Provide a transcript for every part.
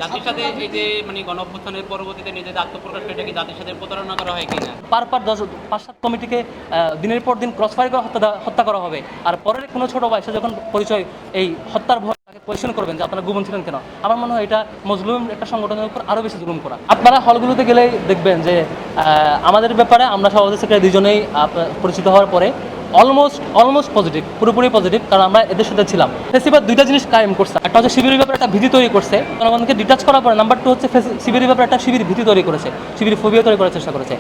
জাতির সাথে এই যে গণঅভ্যুত্থানের পরবর্তীতে নিজেদের আত্মপ্রকাশ এটা কি জাতির সাথে প্রতারণা করা হয় কিনা? পার 5-7 কমিটিকে দিনের পর দিন ক্রসফায়ার করে হত্যা করা হবে। আর পরের কোনো ছোট ভাই সে যখন পরিচয় এই হত্যার ভয় তাকে কোয়েশ্চেন করবেন যে আপনারা গোপন ছিলেন কেন। আমার মনে হয় এটা মজলুম একটা সংগঠনের উপর আরও বেশি জুলুম করা। আপনারা হলগুলোতে গেলেই দেখবেন যে আমাদের ব্যাপারে আমরা সভাপতি সেক্রেটারি দুজনেই পরিচিত হওয়ার পরে অলমোস্ট পজিটিভ, পুরোপুরি পজিটিভ, কারণ আমরা এদের সাথে ছিলাম। ফেসিবাদ দুইটা জিনিস কায়েম করছে, একটা হচ্ছে শিবিরের ব্যাপারে একটা ভীতি তৈরি করছে, জনগণকে ডিটাচ করার পরে। নাম্বার 2 হচ্ছে শিবিরের ব্যাপারে একটা শিবির ভীতি তৈরি করেছে, শিবির ফোবিয়া তৈরি করার চেষ্টা করেছে।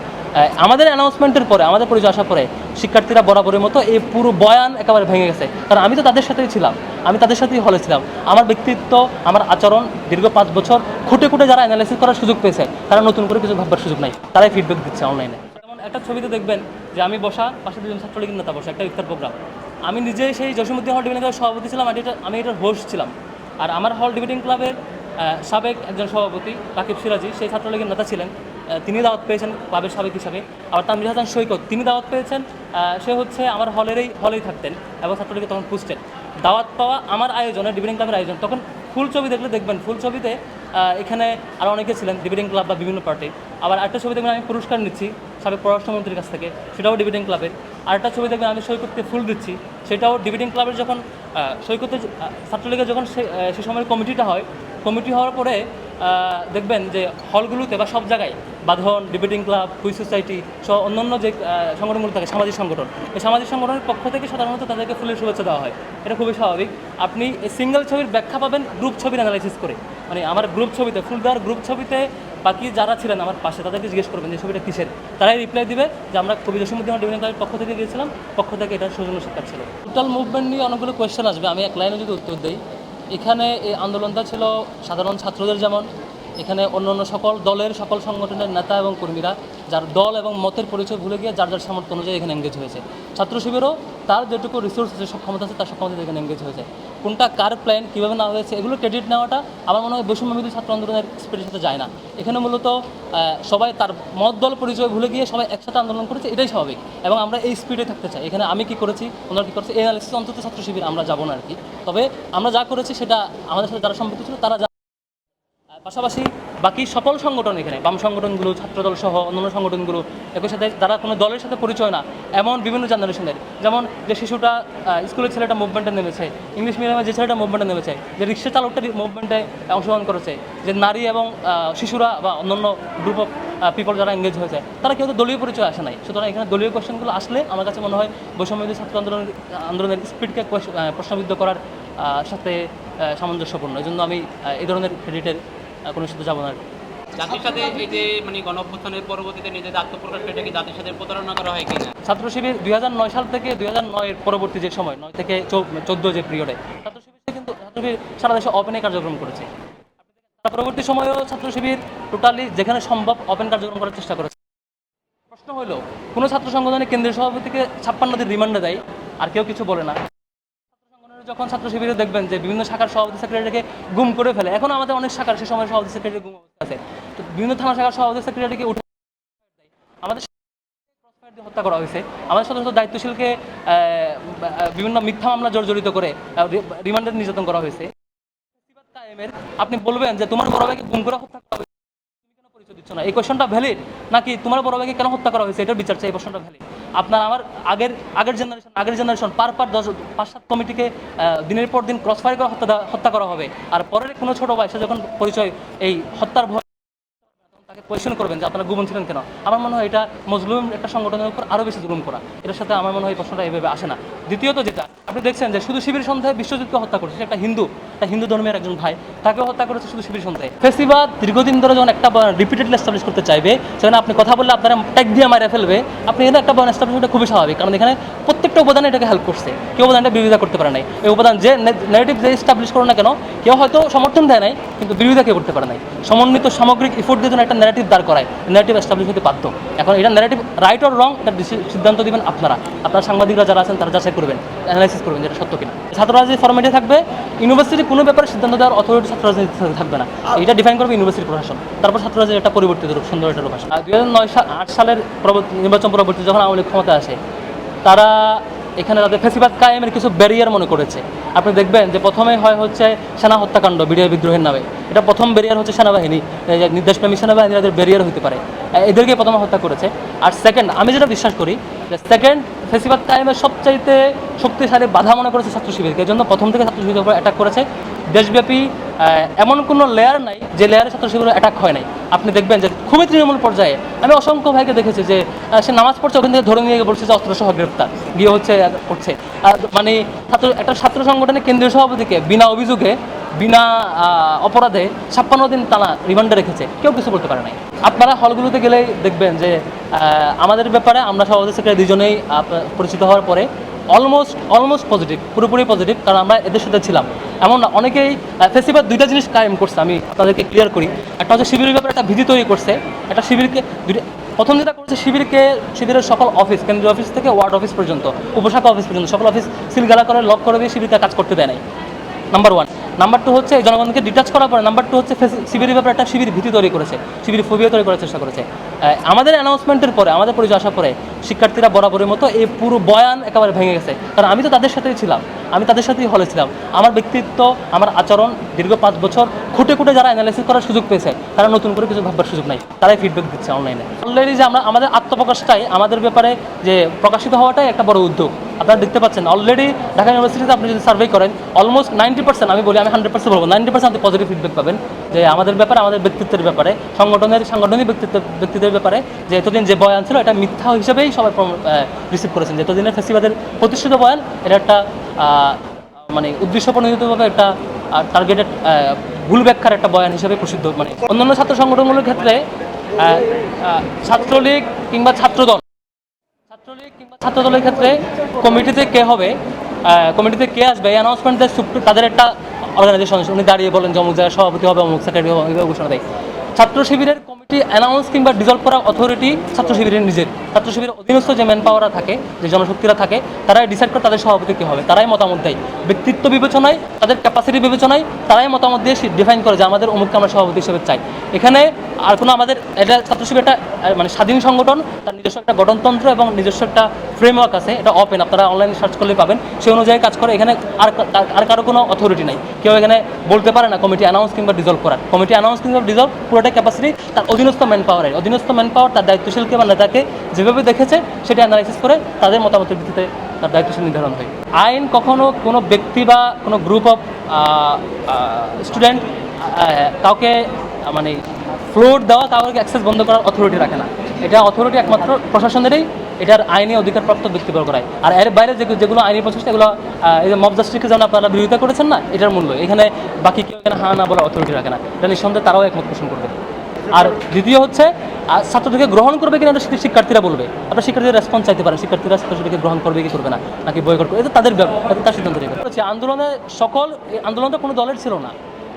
আমাদের অ্যানাউন্সমেন্টের পরে, আমাদের পরিচয় আসার পরে শিক্ষার্থীরা বরাবরের মতো এই পুরো বয়ান একেবারে ভেঙে গেছে, কারণ আমি তো তাদের সাথেই ছিলাম, আমি তাদের সাথেই হলে ছিলাম। আমার ব্যক্তিত্ব, আমার আচরণ দীর্ঘ 5 বছর খুঁটে খুঁটে যারা অ্যানালাইসিস করার সুযোগ পেয়েছে, তারা নতুন করে কিছু ভাববার সুযোগ নাই, তারাই ফিডব্যাক দিচ্ছে অনলাইনে। যেমন একটা ছবিতে দেখবেন যে আমি বসা, পাশে দুজন ছাত্রলীগের নেতা বসা, একটা ইফতার প্রোগ্রাম। আমি নিজে সেই জসীমউদ্দিন হল ডিবেটিং ক্লাবের সভাপতি ছিলাম, আমি এটার হোস্ট ছিলাম। আর আমার হল ডিবেটিং ক্লাবের সাবেক একজন সভাপতি রাকিব সিরাজি, সেই ছাত্রলীগের নেতা ছিলেন, তিনি দাওয়াত পেয়েছেন ক্লাবের সাবেক হিসাবে। আবার তানভীর হাসান সৈকত, তিনি দাওয়াত পেয়েছেন, সে হচ্ছে আমার হলেই থাকতেন এবং ছাত্রলীগে তখন পুষতেন। দাওয়াত পাওয়া আমার আয়োজনে, ডিবেটিং ক্লাবের আয়োজন, তখন ফুল ছবি দেখলে দেখবেন, ফুল ছবিতে এখানে আরও অনেকে ছিলেন ডিবেটিং ক্লাব বা বিভিন্ন পার্টি। আবার একটা ছবি দেখবেন আমি পুরস্কার নিচ্ছি সাবেক পররাষ্ট্রমন্ত্রীর কাছ থেকে, সেটাও ডিবেটিং ক্লাবের। আরেকটা ছবি দেখবেন আমি সৈকতকে ফুল দিচ্ছি, সেটাও ডিবেটিং ক্লাবের। যখন সৈকতের ছাত্রলীগের যখন সে সময়ের কমিটি হওয়ার পরে দেখবেন যে হলগুলোতে বা সব জায়গায় বাঁধন, ডিবেটিং ক্লাব, কুইজ সোসাইটি সহ অন্যান্য যে সংগঠনগুলো থাকে, সামাজিক সংগঠন, এই সামাজিক সংগঠনের পক্ষ থেকে সাধারণত তাদেরকে ফুলের শুভেচ্ছা দেওয়া হয়। এটা খুবই স্বাভাবিক। আপনি এই সিঙ্গেল ছবির ব্যাখ্যা পাবেন গ্রুপ ছবির অ্যানালাইসিস করে। আমার গ্রুপ ছবিতে, ফুল দেওয়ার গ্রুপ ছবিতে বাকি যারা ছিলেন আমার পাশে, তাদেরকে জিজ্ঞেস করবেন যে ছবিটা কিসের, তারাই রিপ্লাই দিবে যে আমরা কবি জসীমউদ্দিন ডিবেটিং ক্লাবের পক্ষ থেকে গিয়েছিলাম, পক্ষ থেকে এটা সৌজন্য শিক্ষা ছিল। টোটাল মুভমেন্ট নিয়ে অনেকগুলো কোয়েশ্চেন আসবে, আমি এক লাইনে যদি উত্তর দিই। এখানে এই আন্দোলনটা ছিল সাধারণ ছাত্রদের, যেমন এখানে অন্য সকল দলের, সকল সংগঠনের নেতা এবং কর্মীরা যার দল এবং মতের পরিচয় ভুলে গিয়ে যার সামর্থ্য অনুযায়ী এখানে এঙ্গেজ হয়েছে। ছাত্র শিবিরও তার যেটুকু রিসোর্স আছে, সক্ষমতা আছে, তার সক্ষমতা এখানে এঙ্গেজ হয়েছে। কোনটা কার প্ল্যান, কীভাবে না হয়েছে, এগুলো ক্রেডিট নেওয়াটা আমার মনে হয় বৈষম্যবিরোধী ছাত্র আন্দোলনের স্পিরিটের সাথে যায় না। এখানে মূলত সবাই তার মত দল পরিচয় ভুলে গিয়ে সবাই একসাথে আন্দোলন করেছে, এটাই স্বাভাবিক। এবং আমরা এই স্পিডে থাকতে চাই। এখানে আমি কী করেছি, ওনারা কী করেছে, এই অ্যানালিসিস অন্তত ছাত্র শিবির আমরা যাবো না আর কি। তবে আমরা যা করেছি সেটা আমাদের সাথে যারা সম্পৃক্ত ছিল তারা, পাশাপাশি বাকি সকল সংগঠন, এখানে বাম সংগঠনগুলো, ছাত্রদল সহ অন্যান্য সংগঠনগুলো, একই সাথে যারা কোনো দলের সাথে পরিচয় না, এমন বিভিন্ন জেনারেশনের, যেমন যে শিশুটা স্কুলের ছেলেটা মুভমেন্টে নেমেছে, ইংলিশ মিডিয়ামে যে ছেলেটা মুভমেন্টে নেমেছে, যে রিক্সা চালকটা মুভমেন্টে অংশগ্রহণ করেছে, যে নারী এবং শিশুরা বা অন্যান্য গ্রুপ অফ পিপল যারা এঙ্গেজ হয়েছে, তারা কেউ তো দলীয় পরিচয় আসে নাই। সুতরাং এখানে দলীয় কোয়েশ্চেনগুলো আসলে আমার কাছে মনে হয় বৈষম্যবিরোধী ছাত্র আন্দোলনের স্পিডকে প্রশ্নবিদ্ধ করার সাথে সামঞ্জস্যপূর্ণ। এই জন্য আমি এই ধরনের ক্রেডিটের কোনো সাথে যাবো না। জাতির সাথে এই যে গণঅভ্যুত্থানের পরবর্তীতে নিজেদের আত্মপ্রকাশ এটা কি জাতির সাথে প্রতারণা করা হয় কিনা? ছাত্র শিবির 2009 সাল থেকে 2009 এর পরবর্তী যে সময়, 9 থেকে 14 যে পিরিয়ডে ছাত্র শিবির সারা দেশে ওপেনে কার্যক্রম করেছে। পরবর্তী সময়েও ছাত্র শিবির টোটালি যেখানে সম্ভব ওপেন কার্যক্রম করার চেষ্টা করেছে। প্রশ্ন হলো, কোনো ছাত্র সংগঠনের কেন্দ্রীয় সভাপতিকে 56 দিন রিমান্ডে দেয় আর কেউ কিছু বলে না। যখন ছাত্র শিবিরে দেখবেন যে বিভিন্ন শাখার সভাপতি সেক্রেটারিকে গুম করে ফেলে, এখন আমাদের অনেক শাখার সে সময় সভাপতি সেক্রেটারি গুম অবস্থা আছে, তো বিভিন্ন থানা শাখার সভাপতি সেক্রেটারিকে উঠে আমাদের হত্যা করা হয়েছে। আমাদের শত শত দায়িত্বশীলকে বিভিন্ন মিথ্যা মামলা জড়িত করে রিমান্ডে নির্যাতন করা হয়েছে। আপনি বলবেন যে তোমার বড় ভাইকে গুম করে হত্যা করা হয়েছে, তুমি কেন পরিচয় দিচ্ছ না, এই কোয়েশনটা ভ্যালিড? নাকি তোমার বড় ভাইকে কেন হত্যা করা হয়েছে এটার বিচার চাই, এই প্রশ্নটা ভ্যালিড? আপনার আমার আগের জেনারেশন পার 5-7 কমিটিকে দিনের পর দিন ক্রসফায়ার করে হত্যা করা হবে। আর পরের কোনো ছোট ভাই সে যখন পরিচয় এই হত্যার ভয় তাকে কোয়েশ্চেন করবেন যে আপনারা গোপন ছিলেন কেন। আমার মনে হয় এটা মজলুম একটা সংগঠনের উপর আরও বেশি জুলুম করা। এটার সাথে আমার মনে হয় প্রশ্নটা এইভাবে আসে না। দ্বিতীয়ত যেটা আপনি দেখছেন যে শুধু শিবির সন্ধ্যায় বিশ্বজিৎকে হত্যা করেছে, একটা হিন্দু ধর্মের একজন ভাই, তাকেও হত্যা করেছে শুধু শিবির সন্ধ্যায়। ফেসিবাদ দীর্ঘদিন ধরে যখন একটা রিপিটেডলি এস্টাবলিশ করতে চাইবে, সেখানে আপনি কথা বললে আপনারা ট্যাগ দিয়ে মারা ফেলবে, আপনি এখানে একটা বয়ান এস্টাবলিশ করা খুবই স্বাভাবিক, কারণ এখানে প্রত্যেকটা উপাদানে এটাকে হেল্প করছে। কেউ উপাদানটা বিরোধিতা করতে পারে নাই। এই উপাদান যে ন্যারেটিভ যে এস্টাবলিশ করো না কেন, কেউ হয়তো সমর্থন দেয় নাই, কিন্তু বিরোধিতা কেউ করতে পারে নাই। সমন্বিত সামগ্রিক ইফোর্ট দিয়ে একটা ন্যারেটিভ দাঁড় করায়, ন্যারেটিভ এস্টাবলিশ হতে বাধ্য। এখন এটা ন্যারেটিভ রাইট অর রং, এটা সিদ্ধান্ত দিবেন আপনারা সাংবাদিকরা যারা আছেন, তারা যাচাই করবেন, অ্যানালাইসিস করবেন যেটা সত্য কিনা। ছাত্র রাজনীতি ফরম্যাটে থাকবে, ইউনিভার্সিটি কোনো ব্যাপারে সিদ্ধান্ত দেওয়ার অথরিটি ছাত্র রাজনীতি থাকবে না, এটা ডিফাইন করবে ইউনিভার্সিটি প্রশাসন। তারপর ছাত্র রাজনীতি একটা পরিবর্তিত রূপ, সুন্দর একটা রূপ আসে। 2009-8 সালের নির্বাচন পরবর্তী যখন আওয়ামী লীগ ক্ষমতা আসে, তারা এখানে তাদের ফেসিবাদ কায়েমের কিছু ব্যারিয়ার মনে করেছে। আপনি দেখবেন যে প্রথমে হচ্ছে সেনা হত্যাকাণ্ড বিডিআর বিদ্রোহের নামে, এটা প্রথম ব্যারিয়ার হচ্ছে সেনাবাহিনী, নির্দেশপ্রেমী সেনাবাহিনী এদের ব্যারিয়ার হতে পারে, এদেরকে প্রথমে হত্যা করেছে। আর সেকেন্ড, আমি যেটা বিশ্বাস করি যে সেকেন্ড ফেসিবাদ কায়েমের সবচাইতে শক্তিশালী বাধা মনে করেছে ছাত্র শিবিরকে। এই জন্য প্রথম থেকে ছাত্র শিবিরের উপর অ্যাটাক করেছে। দেশব্যাপী এমন কোনো লেয়ার নাই যে লেয়ারে ছাত্র শিবিরের অ্যাটাক হয় নাই। আপনি দেখবেন যে খুবই তৃণমূল পর্যায়ে আমি অসংখ্য ভাইকে দেখেছি যে সে নামাজ পড়ছে, ওখান থেকে ধরে নিয়ে গিয়ে বলছে যে অস্ত্রসহ গ্রেপ্তার, গিয়ে হচ্ছে করছে। মানে একটা ছাত্র সংগঠনের কেন্দ্রীয় সভাপতিকে বিনা অভিযোগে বিনা অপরাধে 56 দিন টানা রিমান্ডে রেখেছে, কেউ কিছু বলতে পারে নাই। আপনারা হলগুলোতে গেলেই দেখবেন যে আমাদের ব্যাপারে আমরা সভাপতি সেক্রেটারি দুজনেই পরিচিত হওয়ার পরে অলমোস্ট পজিটিভ, পুরোপুরি পজিটিভ, কারণ আমরা এদের সাথে ছিলাম। এমন না, অনেকেই ফেসিবাদ দুইটা জিনিস কায়েম করছে, আমি আপনাদেরকে ক্লিয়ার করি। একটা হচ্ছে শিবিরের ব্যাপারে একটা ভীতি তৈরি করছে, একটা শিবিরকে প্রথম যেটা করেছে শিবিরের সকল অফিস, কেন্দ্রীয় অফিস থেকে ওয়ার্ড অফিস পর্যন্ত, উপশাখা অফিস পর্যন্ত সকল অফিস সিলগালা করে লক করে দিয়ে শিবিরকে কাজ করতে দেয় নাই, নাম্বার 1। নাম্বার 2 হচ্ছে জনগণকে ডিটাচ করার পরে নাম্বার 2 হচ্ছে শিবিরের ব্যাপারে একটা শিবির ভীতি তৈরি করেছে, শিবির ফোবিয়া তৈরি করার চেষ্টা করেছে। আমাদের অ্যানাউন্সমেন্টের পরে, আমাদের পরিচয় আসার পরে শিক্ষার্থীরা বরাবরের মতো এই পুরো বয়ান একেবারে ভেঙে গেছে, কারণ আমি তো তাদের সাথেই ছিলাম, আমি তাদের সাথেই হলে ছিলাম। আমার ব্যক্তিত্ব, আমার আচরণ দীর্ঘ 5 বছর খুঁটে যারা অ্যানালাইসিস করার সুযোগ পেয়েছে, তারা নতুন করে কিছু ভাববার সুযোগ নাই, তারাই ফিডব্যাক দিচ্ছে অনলাইনে। অলরেডি যে আমাদের আত্মপ্রকাশটাই, আমাদের ব্যাপারে যে প্রকাশিত হওয়াটাই একটা বড় উদ্যোগ। আপনারা দেখতে পাচ্ছেন অলরেডি ঢাকা ইউনিভার্সিটিতে আপনি যদি সার্ভে করেন অলমোস্ট 90%, আমি বলি, আমি 100% বলবো 90% আপনি পজিটিভ ফিডব্যাক পাবেন যে আমাদের ব্যাপারে, আমাদের ব্যক্তিত্বের ব্যাপারে, সাংগঠনিক ব্যক্তিত্বের ব্যাপারে, যে এতদিন যে বয়ান ছিল এটা মিথ্যা হিসেবেই সবাই রিসিভ করেছেন। যে এতদিনের ফেসিবাদের প্রতিষ্ঠিত বয়ান, এটা একটা মানে উদ্দেশ্য প্রণোদিতভাবে একটা টার্গেটেড ভুল ব্যাখ্যার একটা বয়ান হিসেবে প্রসিদ্ধ। মানে অন্যান্য ছাত্র সংগঠনগুলোর ক্ষেত্রে ছাত্রলীগ কিংবা ছাত্রদলের ক্ষেত্রে কমিটিতে কে হবে, কমিটিতে কে আসবে, এই অ্যানাউন্সমেন্ট দেয় তাদের একটা অর্গানাইজেশন, উনি দাঁড়িয়ে বলেন যে অমুক জায়গায় সভাপতি হবে, অমুক সেক্রেটারি হবে, এইভাবে ঘোষণা দেয়। ছাত্র শিবিরের কমিটি অ্যানাউন্স কিংবা ডিজলভ করার অথরিটি ছাত্র শিবিরের নিজের, ছাত্র শিবিরের অধীনস্থ যে ম্যান পাওয়াররা থাকে, যে জনশক্তিরা থাকে, তারাই ডিসাইড করে তাদের সভাপতি কী হবে, তারাই মতামত দেয়। ব্যক্তিত্ব বিবেচনায়, তাদের ক্যাপাসিটি বিবেচনায় তারাই মতামত দিয়ে ডিফাইন করে যে আমাদের অমুককে আমরা সভাপতি হিসেবে চাই। এখানে আর কোনো আমাদের এটা ছাত্র শিবির একটা মানে স্বাধীন সংগঠন, তার নিজস্ব একটা গঠনতন্ত্র এবং নিজস্ব একটা ফ্রেমওয়ার্ক আছে, এটা ওপেন, আপনারা অনলাইনে সার্চ করলে পাবেন, সেই অনুযায়ী কাজ করে। এখানে আর কারো কোনো অথরিটি নাই, কেউ এখানে বলতে পারে না কমিটি অ্যানাউন্স কিংবা ডিজলভ করার। কমিটি অ্যানাউন্স কিংবা ডিজলভ পুরোটাই ক্যাপাসিটি তার অধীনস্থ ম্যান পাওয়ার তার দায়িত্বশীলকে বা নেতাকে যেভাবে দেখেছে সেটা অ্যানালাইসিস করে তাদের মতামতের ভিত্তিতে তার দায়িত্বশীল নির্ধারণ হয়। আইন কখনো কোনো ব্যক্তি বা কোনো গ্রুপ অফ স্টুডেন্ট কাউকে মানে ফ্লোট দেওয়া, কাউকে অ্যাক্সেস বন্ধ করার অথরিটি রাখে না। এটা অথরিটি একমাত্র প্রশাসনেরই, এটার আইনি অধিকারপ্রাপ্ত ব্যক্তিবর্গ করায়। আর এর বাইরে যেগুলো আইনি প্রচেষ্টা, এগুলো এই যে মব জাস্টিসকে যেমন আপনারা বিরোধিতা করেছেন না, এটার মূল্য এখানে বাকি কেউ এখানে হা না বলার অথরিটি রাখে না, এটা নিঃসন্দেহে তারাও একমত পোষণ করবে। আর দ্বিতীয় হচ্ছে ছাত্রদেরকে গ্রহণ করবে কিনা এটা শিক্ষার্থীরা বলবে। আপনার শিক্ষার্থীদের রেসপন্স চাইতে পারে, শিক্ষার্থীরা ছাত্রদেরকে গ্রহণ করবে কি করবে না, নাকি বয়কট করবে, এটা তাদের তার সিদ্ধান্ত নেবে। আন্দোলনটা কোনো দলের ছিল না,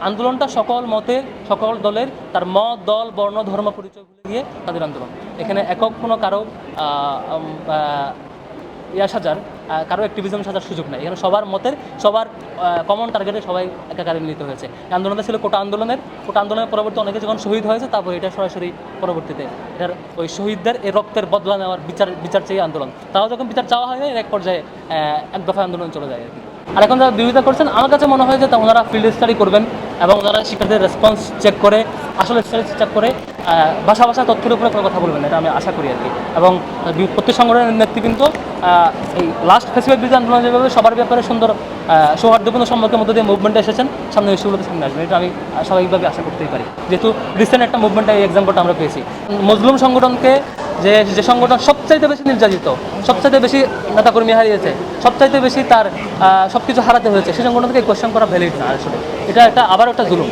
আন্দোলনটা সকল মতের, সকল দলের, তার মত, দল, বর্ণ, ধর্ম পরিচয় ভুলে গিয়ে তাদের আন্দোলন। এখানে একক কোনো কারো সাজার, কারো অ্যাক্টিভিজম সাজার সুযোগ নেই। এখানে সবার মতের, সবার কমন টার্গেটে সবাই একাকারে মিলিত হয়েছে। আন্দোলনটা ছিল কোটা আন্দোলনের পরবর্তী অনেকে যখন শহীদ হয়েছে, তারপর এটা সরাসরি পরবর্তীতে এটার ওই শহীদদের এই রক্তের বদলা নেওয়ার বিচার চেয়ে আন্দোলন। তাও যখন বিচার চাওয়া হয় না, এর এক পর্যায়ে এক দফায় আন্দোলন চলে যায় আর কি। আর এখন যারা বিরোধিতা করছেন, আমার কাছে মনে হয় যে ওনারা ফিল্ড স্টাডি করবেন এবং ওনারা শিক্ষার্থীদের রেসপন্স চেক করে, আসলে চেক করে ভাষা তথ্যের উপরে কোনো কথা বলবেন, এটা আমি আশা করি আর কি। এবং প্রত্যেক সংগঠনের নেতৃবৃন্দ এই লাস্ট ফেসিবাদ বিরোধী আন্দোলন যেভাবে সবার ব্যাপারে সুন্দর সৌহার্দ্যপূর্ণ সম্পর্কের মধ্যে দিয়ে মুভমেন্টে এসেছেন, সামনে ইস্যুগুলোতে সামনে আসবেন, এটা আমি স্বাভাবিকভাবে আশা করতেই পারি। যেহেতু রিসেন্ট একটা মুভমেন্টে এই এক্সাম্পলটা আমরা পেয়েছি। মজলুম সংগঠনকে, যে সংগঠন সবচাইতে বেশি নির্যাতিত, সবচাইতে বেশি নেতাকর্মী হারিয়েছে, সবচাইতে বেশি তার সব কিছু হারাতে হয়েছে, সেই সংগঠনকে কোয়েশ্চেন করা ভ্যালিড না আসলে, এটা আবারও একটা জুলুম।